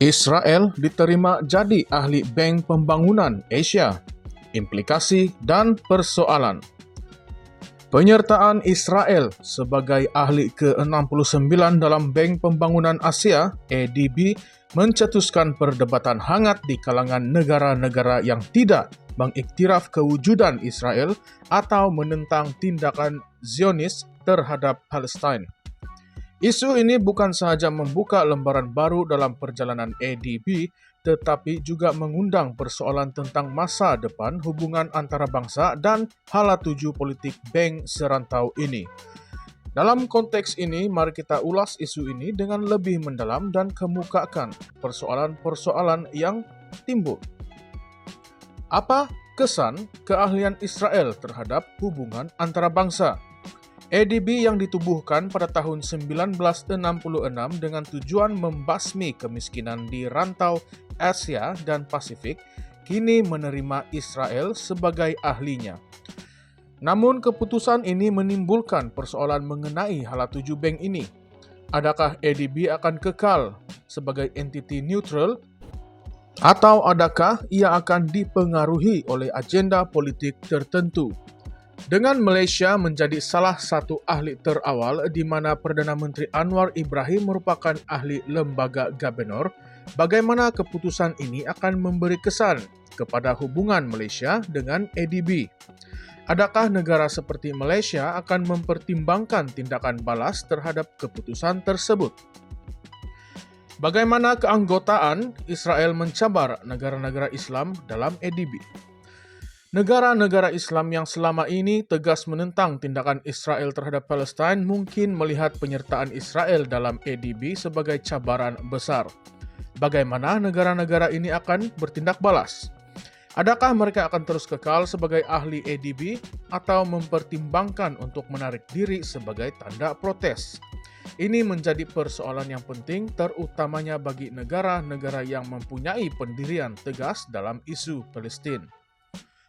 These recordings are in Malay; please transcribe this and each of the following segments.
Israel diterima jadi ahli Bank Pembangunan Asia. Implikasi dan persoalan. Penyertaan Israel sebagai ahli ke-69 dalam Bank Pembangunan Asia (ADB) mencetuskan perdebatan hangat di kalangan negara-negara yang tidak mengiktiraf kewujudan Israel atau menentang tindakan Zionis terhadap Palestina. Isu ini bukan sahaja membuka lembaran baru dalam perjalanan ADB, tetapi juga mengundang persoalan tentang masa depan hubungan antara bangsa dan hala tuju politik bank serantau ini. Dalam konteks ini, mari kita ulas isu ini dengan lebih mendalam dan kemukakan persoalan-persoalan yang timbul. Apa kesan keahlian Israel terhadap hubungan antara bangsa? ADB yang ditubuhkan pada tahun 1966 dengan tujuan membasmi kemiskinan di rantau Asia dan Pasifik, kini menerima Israel sebagai ahlinya. Namun keputusan ini menimbulkan persoalan mengenai hala tuju bank ini. Adakah ADB akan kekal sebagai entiti neutral atau adakah ia akan dipengaruhi oleh agenda politik tertentu? Dengan Malaysia menjadi salah satu ahli terawal di mana Perdana Menteri Anwar Ibrahim merupakan ahli lembaga Gabunor, bagaimana keputusan ini akan memberi kesan kepada hubungan Malaysia dengan ADB? Adakah negara seperti Malaysia akan mempertimbangkan tindakan balas terhadap keputusan tersebut? Bagaimana keanggotaan Israel mencabar negara-negara Islam dalam ADB? Negara-negara Islam yang selama ini tegas menentang tindakan Israel terhadap Palestina mungkin melihat penyertaan Israel dalam ADB sebagai cabaran besar. Bagaimana negara-negara ini akan bertindak balas? Adakah mereka akan terus kekal sebagai ahli ADB atau mempertimbangkan untuk menarik diri sebagai tanda protes? Ini menjadi persoalan yang penting terutamanya bagi negara-negara yang mempunyai pendirian tegas dalam isu Palestina.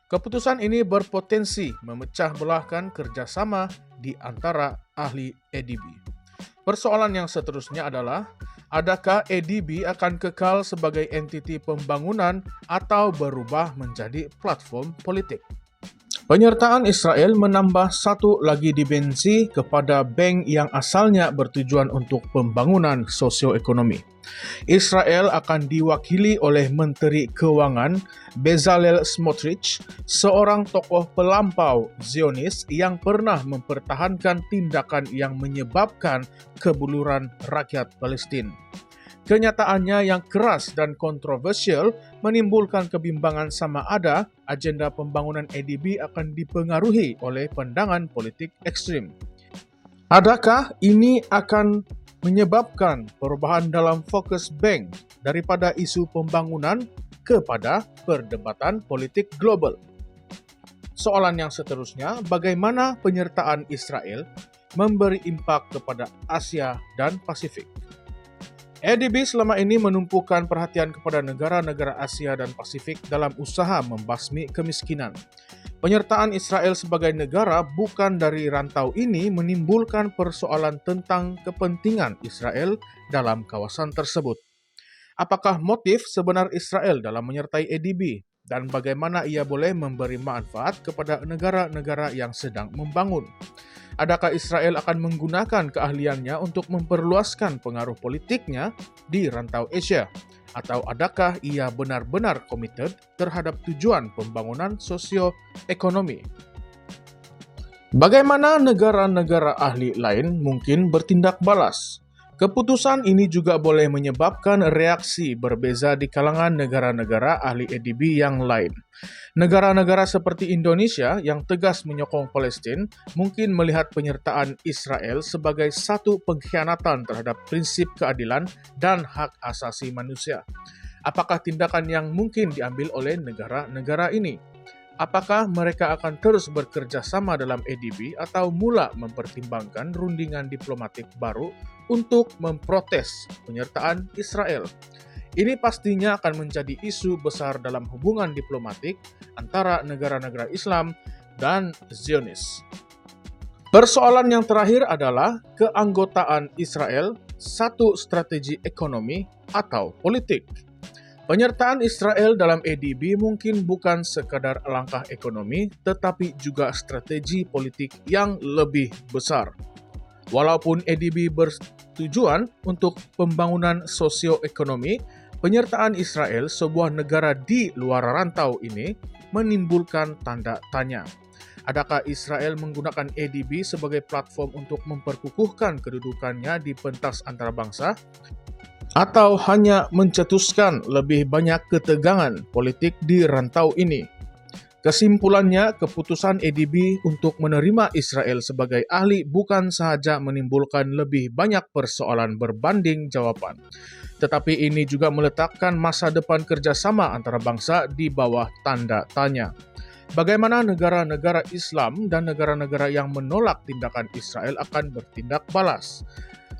Keputusan ini berpotensi memecah belahkan kerjasama di antara ahli ADB. Persoalan yang seterusnya adalah, adakah ADB akan kekal sebagai entiti pembangunan atau berubah menjadi platform politik? Penyertaan Israel menambah satu lagi dimensi kepada bank yang asalnya bertujuan untuk pembangunan sosioekonomi. Israel akan diwakili oleh Menteri Keuangan Bezalel Smotrich, seorang tokoh pelampau Zionis yang pernah mempertahankan tindakan yang menyebabkan kebuluran rakyat Palestina. Kenyataannya yang keras dan kontroversial menimbulkan kebimbangan sama ada agenda pembangunan ADB akan dipengaruhi oleh pandangan politik ekstrim. Adakah ini akan menyebabkan perubahan dalam fokus bank daripada isu pembangunan kepada perdebatan politik global? Soalan yang seterusnya, bagaimana penyertaan Israel memberi impak kepada Asia dan Pasifik? ADB selama ini menumpukan perhatian kepada negara-negara Asia dan Pasifik dalam usaha membasmi kemiskinan. Penyertaan Israel sebagai negara bukan dari rantau ini menimbulkan persoalan tentang kepentingan Israel dalam kawasan tersebut. Apakah motif sebenar Israel dalam menyertai ADB dan bagaimana ia boleh memberi manfaat kepada negara-negara yang sedang membangun? Adakah Israel akan menggunakan keahliannya untuk memperluaskan pengaruh politiknya di rantau Asia? Atau adakah ia benar-benar komited terhadap tujuan pembangunan sosioekonomi? Bagaimana negara-negara ahli lain mungkin bertindak balas? Keputusan ini juga boleh menyebabkan reaksi berbeza di kalangan negara-negara ahli ADB yang lain. Negara-negara seperti Indonesia yang tegas menyokong Palestina mungkin melihat penyertaan Israel sebagai satu pengkhianatan terhadap prinsip keadilan dan hak asasi manusia. Apakah tindakan yang mungkin diambil oleh negara-negara ini? Apakah mereka akan terus bekerja sama dalam ADB atau mula mempertimbangkan rundingan diplomatik baru untuk memprotes penyertaan Israel? Ini pastinya akan menjadi isu besar dalam hubungan diplomatik antara negara-negara Islam dan Zionis. Persoalan yang terakhir adalah keanggotaan Israel satu strategi ekonomi atau politik. Penyertaan Israel dalam ADB mungkin bukan sekadar langkah ekonomi, tetapi juga strategi politik yang lebih besar. Walaupun ADB bertujuan untuk pembangunan sosioekonomi, penyertaan Israel, sebuah negara di luar rantau ini, menimbulkan tanda tanya. Adakah Israel menggunakan ADB sebagai platform untuk memperkukuhkan kedudukannya di pentas antarabangsa? Atau hanya mencetuskan lebih banyak ketegangan politik di rantau ini? Kesimpulannya, keputusan ADB untuk menerima Israel sebagai ahli bukan sahaja menimbulkan lebih banyak persoalan berbanding jawaban, tetapi ini juga meletakkan masa depan kerjasama antarabangsa di bawah tanda tanya. Bagaimana negara-negara Islam dan negara-negara yang menolak tindakan Israel akan bertindak balas?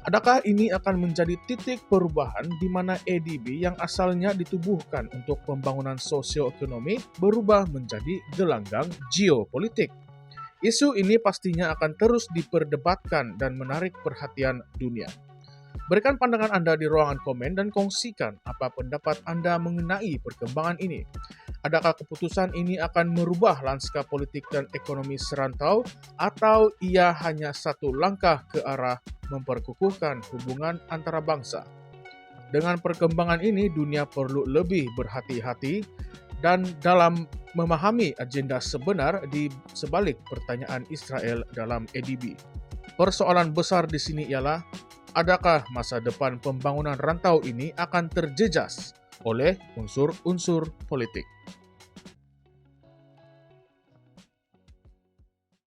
Adakah ini akan menjadi titik perubahan di mana ADB yang asalnya ditubuhkan untuk pembangunan sosioekonomi berubah menjadi gelanggang geopolitik? Isu ini pastinya akan terus diperdebatkan dan menarik perhatian dunia. Berikan pandangan Anda di ruangan komen dan kongsikan apa pendapat Anda mengenai perkembangan ini. Adakah keputusan ini akan merubah lanskap politik dan ekonomi serantau, atau ia hanya satu langkah ke arah memperkukuhkan hubungan antara bangsa? Dengan perkembangan ini, dunia perlu lebih berhati-hati dan dalam memahami agenda sebenar di sebalik pertanyaan Israel dalam ADB. Persoalan besar di sini ialah, adakah masa depan pembangunan rantau ini akan terjejas oleh unsur-unsur politik?